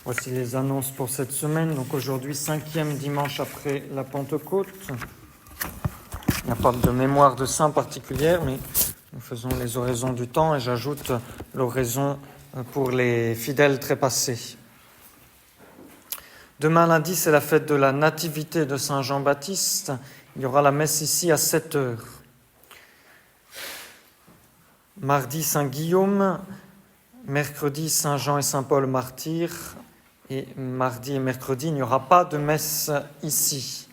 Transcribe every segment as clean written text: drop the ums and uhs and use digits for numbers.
Voici les annonces pour cette semaine. Donc aujourd'hui, 5e dimanche après la Pentecôte. Il n'y a pas de mémoire de saint particulière, mais nous faisons les oraisons du temps et j'ajoute l'oraison pour les fidèles trépassés. Demain lundi, c'est la fête de la Nativité de Saint Jean-Baptiste. Il y aura la messe ici à 7h. Mardi, Saint Guillaume. Mercredi, Saint Jean et Saint Paul martyrs. Et mardi et mercredi, il n'y aura pas de messe ici.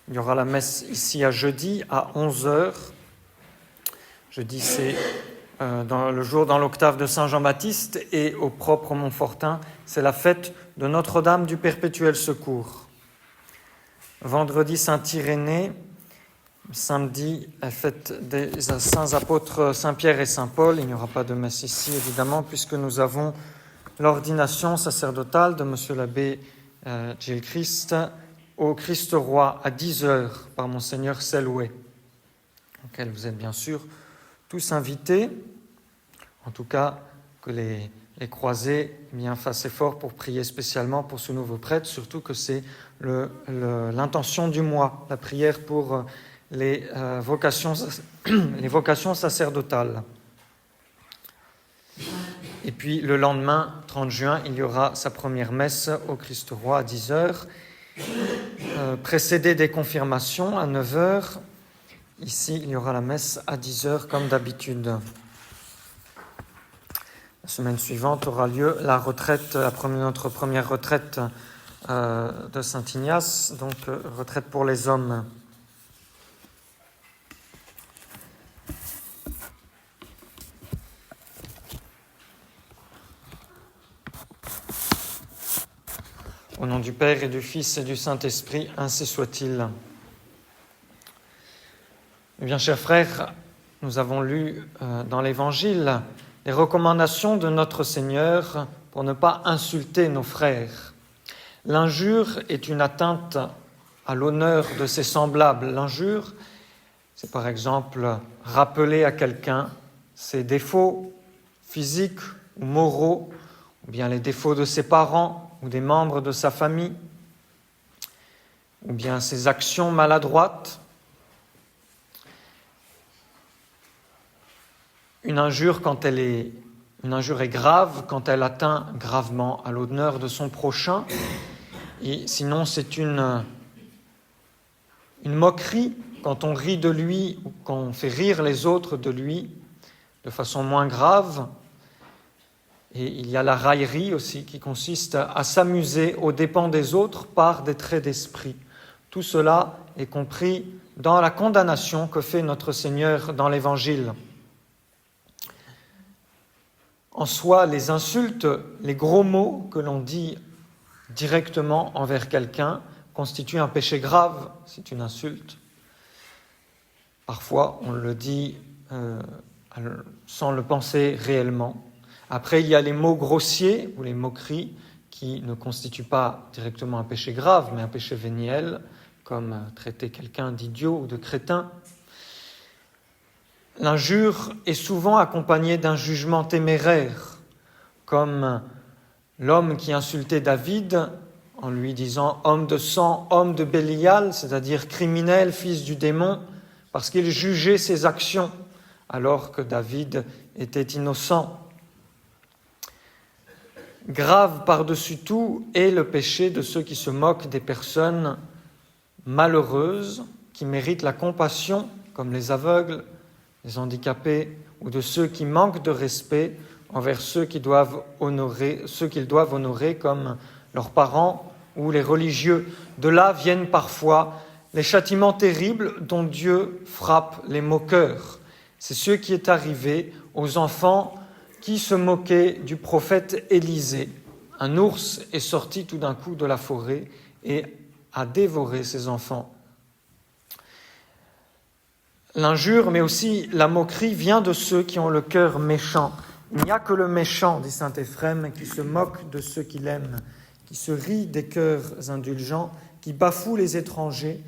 Il y aura la messe ici à jeudi à 11h. Jeudi, c'est le jour dans l'octave de Saint Jean-Baptiste et au propre Montfortin, c'est la fête de Notre-Dame du Perpétuel Secours. Vendredi, Saint Irénée. Samedi, la fête des saints apôtres Saint-Pierre et Saint-Paul. Il n'y aura pas de messe ici, évidemment, puisque nous avons l'ordination sacerdotale de Monsieur l'abbé Gilles Christ au Christ-Roi à 10h par Monseigneur Sellouet, auquel vous êtes bien sûr tous invités. En tout cas, que les croisés fassent effort pour prier spécialement pour ce nouveau prêtre, surtout que c'est l'intention du mois, la prière pour les vocations sacerdotales. Et puis le lendemain, 30 juin, il y aura sa première messe au Christ-Roi à 10h, précédée des confirmations à 9h. Ici, il y aura la messe à 10h comme d'habitude. La semaine suivante aura lieu la retraite, notre première retraite de Saint-Ignace, donc retraite pour les hommes. Au nom du Père et du Fils et du Saint-Esprit, ainsi soit-il. Eh bien, chers frères, nous avons lu dans l'Évangile les recommandations de notre Seigneur pour ne pas insulter nos frères. L'injure est une atteinte à l'honneur de ses semblables. L'injure, c'est par exemple rappeler à quelqu'un ses défauts physiques ou moraux, ou bien les défauts de ses parents, ou des membres de sa famille, ou bien ses actions maladroites. Une injure est grave quand elle atteint gravement à l'honneur de son prochain, et sinon c'est une moquerie quand on rit de lui ou quand on fait rire les autres de lui de façon moins grave. Et il y a la raillerie aussi qui consiste à s'amuser aux dépens des autres par des traits d'esprit. Tout cela est compris dans la condamnation que fait notre Seigneur dans l'Évangile. En soi, les insultes, les gros mots que l'on dit directement envers quelqu'un constituent un péché grave, c'est une insulte. Parfois, on le dit sans le penser réellement. Après, il y a les mots grossiers ou les moqueries qui ne constituent pas directement un péché grave, mais un péché véniel, comme traiter quelqu'un d'idiot ou de crétin. L'injure est souvent accompagnée d'un jugement téméraire, comme l'homme qui insultait David en lui disant « homme de sang, homme de Bélial », c'est-à-dire criminel, fils du démon, parce qu'il jugeait ses actions, alors que David était innocent. Grave par-dessus tout est le péché de ceux qui se moquent des personnes malheureuses, qui méritent la compassion, comme les aveugles, les handicapés, ou de ceux qui manquent de respect envers ceux qu'ils doivent honorer comme leurs parents ou les religieux. De là viennent parfois les châtiments terribles dont Dieu frappe les moqueurs. C'est ce qui est arrivé aux enfants qui se moquait du prophète Élisée. Un ours est sorti tout d'un coup de la forêt et a dévoré ses enfants. L'injure, mais aussi la moquerie, vient de ceux qui ont le cœur méchant. Il n'y a que le méchant, dit saint Éphrem, qui se moque de ceux qu'il aime, qui se rit des cœurs indulgents, qui bafoue les étrangers,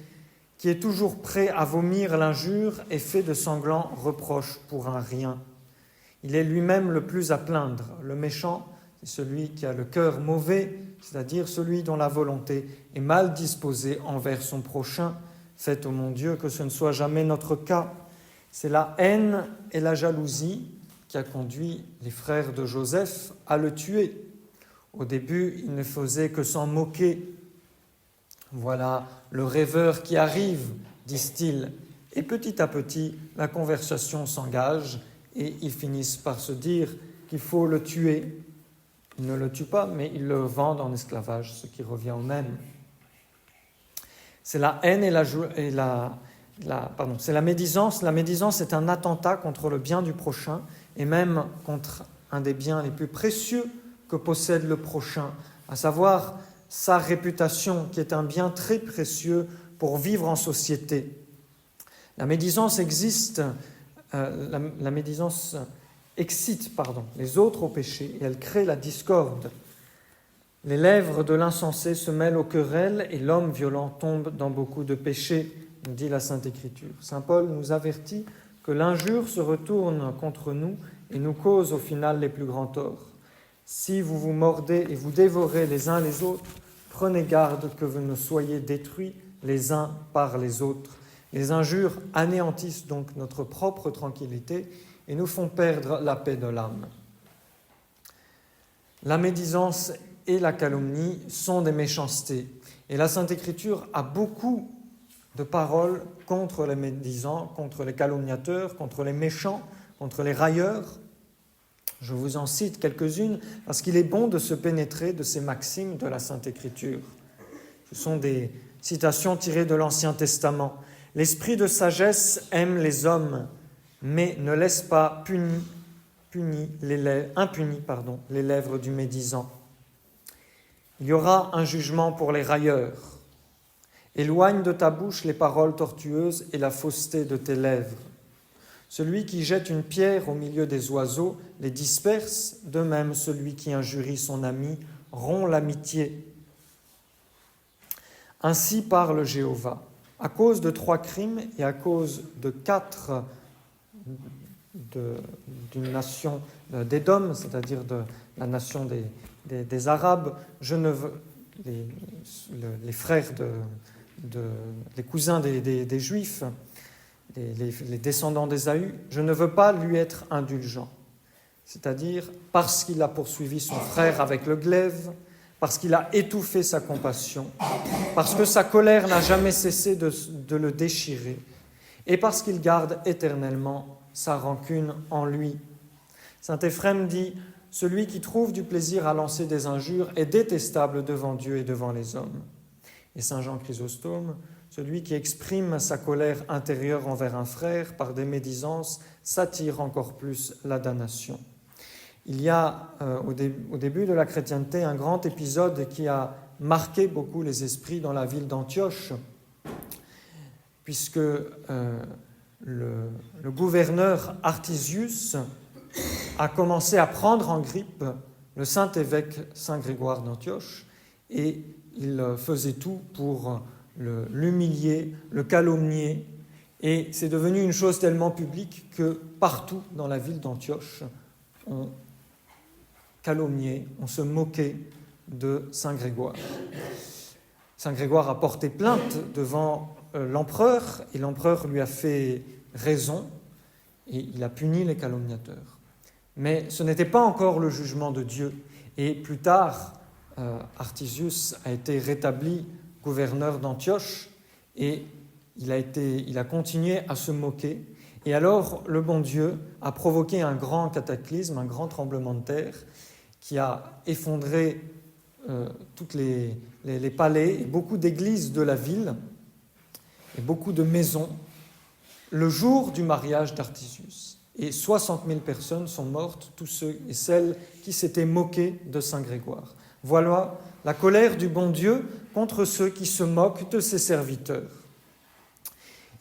qui est toujours prêt à vomir l'injure et fait de sanglants reproches pour un rien. Il est lui-même le plus à plaindre. Le méchant c'est celui qui a le cœur mauvais, c'est-à-dire celui dont la volonté est mal disposée envers son prochain. Faites, ô mon Dieu, que ce ne soit jamais notre cas. C'est la haine et la jalousie qui a conduit les frères de Joseph à le tuer. Au début, ils ne faisaient que s'en moquer. Voilà le rêveur qui arrive, disent-ils. Et petit à petit, la conversation s'engage et ils finissent par se dire qu'il faut le tuer. Ils ne le tuent pas, mais ils le vendent en esclavage, ce qui revient au même. C'est la haine c'est la médisance. La médisance est un attentat contre le bien du prochain et même contre un des biens les plus précieux que possède le prochain, à savoir sa réputation, qui est un bien très précieux pour vivre en société. La médisance excite les autres au péché et elle crée la discorde. Les lèvres de l'insensé se mêlent aux querelles et l'homme violent tombe dans beaucoup de péchés, nous dit la Sainte Écriture. Saint Paul nous avertit que l'injure se retourne contre nous et nous cause au final les plus grands torts. Si vous vous mordez et vous dévorez les uns les autres, prenez garde que vous ne soyez détruits les uns par les autres. Les injures anéantissent donc notre propre tranquillité et nous font perdre la paix de l'âme. La médisance et la calomnie sont des méchancetés. Et la Sainte Écriture a beaucoup de paroles contre les médisants, contre les calomniateurs, contre les méchants, contre les railleurs. Je vous en cite quelques-unes parce qu'il est bon de se pénétrer de ces maximes de la Sainte Écriture. Ce sont des citations tirées de l'Ancien Testament. L'esprit de sagesse aime les hommes, mais ne laisse pas impunis les lèvres du médisant. Il y aura un jugement pour les railleurs. Éloigne de ta bouche les paroles tortueuses et la fausseté de tes lèvres. Celui qui jette une pierre au milieu des oiseaux les disperse, de même celui qui injurie son ami rompt l'amitié. Ainsi parle Jéhovah. À cause de 3 crimes et à cause de 4 d'une nation d'Édom, c'est-à-dire de la nation des Arabes, les frères, les cousins des Juifs, les descendants d'Ésaü, je ne veux pas lui être indulgent. C'est-à-dire parce qu'il a poursuivi son frère avec le glaive, parce qu'il a étouffé sa compassion, parce que sa colère n'a jamais cessé de le déchirer, et parce qu'il garde éternellement sa rancune en lui. Saint Éphrem dit « Celui qui trouve du plaisir à lancer des injures est détestable devant Dieu et devant les hommes. » Et Saint Jean Chrysostome « Celui qui exprime sa colère intérieure envers un frère par des médisances s'attire encore plus la damnation. » Il y a au début de la chrétienté un grand épisode qui a marqué beaucoup les esprits dans la ville d'Antioche, puisque le gouverneur Artisius a commencé à prendre en grippe le saint évêque Saint Grégoire d'Antioche et il faisait tout pour l'humilier, le calomnier, et c'est devenu une chose tellement publique que partout dans la ville d'Antioche, on calomniait, on se moquait de Saint Grégoire. Saint Grégoire a porté plainte devant l'empereur et l'empereur lui a fait raison et il a puni les calomniateurs. Mais ce n'était pas encore le jugement de Dieu. Et plus tard, Artisius a été rétabli gouverneur d'Antioche et il a continué à se moquer. Et alors, le bon Dieu a provoqué un grand cataclysme, un grand tremblement de terre qui a effondré tous les palais et beaucoup d'églises de la ville et beaucoup de maisons le jour du mariage d'Artisius. Et 60 000 personnes sont mortes, tous ceux et celles qui s'étaient moqués de Saint Grégoire. Voilà la colère du bon Dieu contre ceux qui se moquent de ses serviteurs.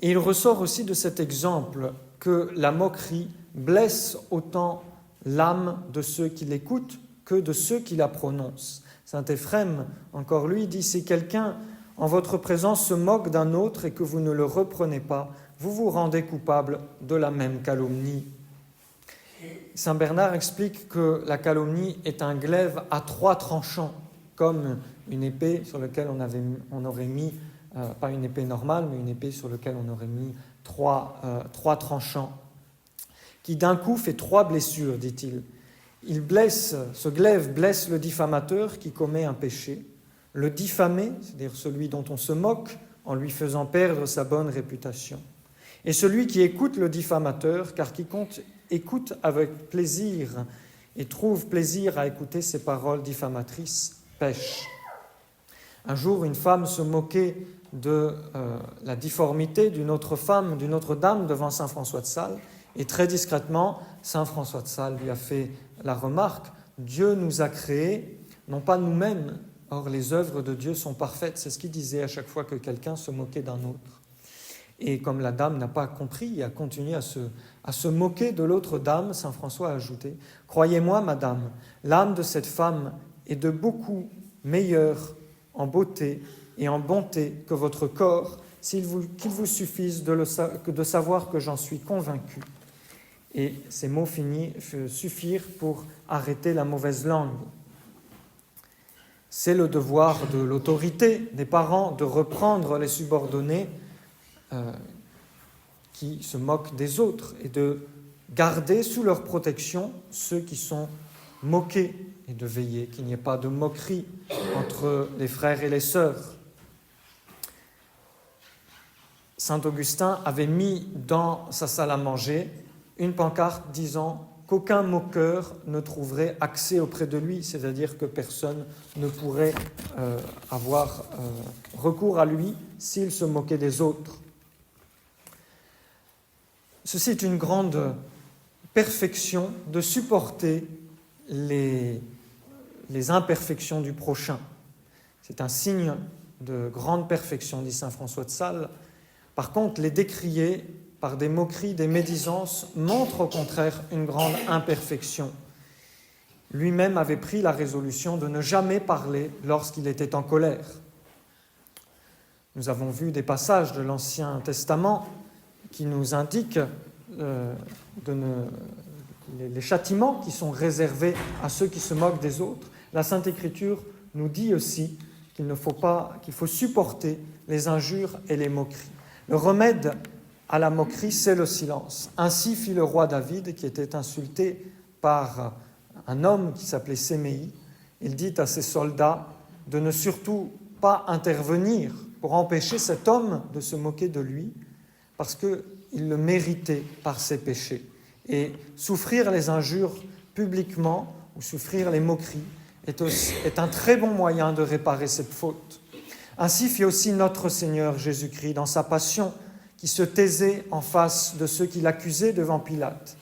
Et il ressort aussi de cet exemple que la moquerie blesse autant l'âme de ceux qui l'écoutent que de ceux qui la prononcent. Saint Éphrem, encore lui, dit « Si quelqu'un en votre présence se moque d'un autre et que vous ne le reprenez pas, vous vous rendez coupable de la même calomnie. » Saint Bernard explique que la calomnie est un glaive à 3 tranchants, comme une épée sur laquelle on aurait mis, pas une épée normale, mais une épée sur laquelle on aurait mis 3 tranchants, qui d'un coup fait 3 blessures, dit-il. Ce glaive blesse le diffamateur qui commet un péché, le diffamé, c'est-à-dire celui dont on se moque en lui faisant perdre sa bonne réputation, et celui qui écoute le diffamateur, car quiconque écoute avec plaisir et trouve plaisir à écouter ses paroles diffamatrices pêche. Un jour, une femme se moquait de la difformité d'une autre femme, d'une autre dame devant saint François de Sales, et très discrètement, saint François de Sales lui a fait la remarque: Dieu nous a créés, non pas nous-mêmes, or les œuvres de Dieu sont parfaites. C'est ce qu'il disait à chaque fois que quelqu'un se moquait d'un autre. Et comme la dame n'a pas compris et a continué à se moquer de l'autre dame, saint François a ajouté: Croyez-moi, madame, l'âme de cette femme est de beaucoup meilleure en beauté et en bonté que votre corps, qu'il vous suffise de savoir que j'en suis convaincu. Et ces mots suffirent pour arrêter la mauvaise langue. C'est le devoir de l'autorité, des parents, de reprendre les subordonnés qui se moquent des autres et de garder sous leur protection ceux qui sont moqués et de veiller qu'il n'y ait pas de moquerie entre les frères et les sœurs. Saint Augustin avait mis dans sa salle à manger une pancarte disant qu'aucun moqueur ne trouverait accès auprès de lui, c'est-à-dire que personne ne pourrait avoir recours à lui s'il se moquait des autres. Ceci est une grande perfection de supporter les imperfections du prochain. C'est un signe de grande perfection, dit saint François de Sales. Par contre, les décrier par des moqueries, des médisances, montre au contraire une grande imperfection. Lui-même avait pris la résolution de ne jamais parler lorsqu'il était en colère. Nous avons vu des passages de l'Ancien Testament qui nous indiquent les châtiments qui sont réservés à ceux qui se moquent des autres. La Sainte Écriture nous dit aussi qu'il faut supporter les injures et les moqueries. Le remède à la moquerie, c'est le silence. Ainsi fit le roi David, qui était insulté par un homme qui s'appelait Séméi. Il dit à ses soldats de ne surtout pas intervenir pour empêcher cet homme de se moquer de lui, parce qu'il le méritait par ses péchés. Et souffrir les injures publiquement, ou souffrir les moqueries, est un très bon moyen de réparer cette faute. Ainsi fit aussi notre Seigneur Jésus-Christ dans sa passion, qui se taisait en face de ceux qui l'accusaient devant Pilate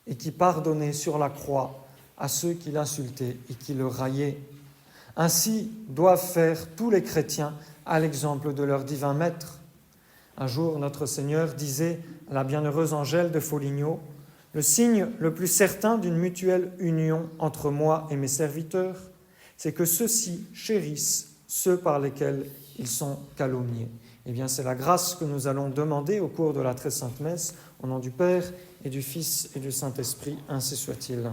et qui pardonnait sur la croix à ceux qui l'insultaient et qui le raillaient. Ainsi doivent faire tous les chrétiens à l'exemple de leur divin maître. Un jour, notre Seigneur disait à la bienheureuse Angèle de Foligno: « Le signe le plus certain d'une mutuelle union entre moi et mes serviteurs, c'est que ceux-ci chérissent ceux par lesquels ils sont calomniés. » Eh bien, c'est la grâce que nous allons demander au cours de la très sainte messe, au nom du Père et du Fils et du Saint-Esprit, ainsi soit-il.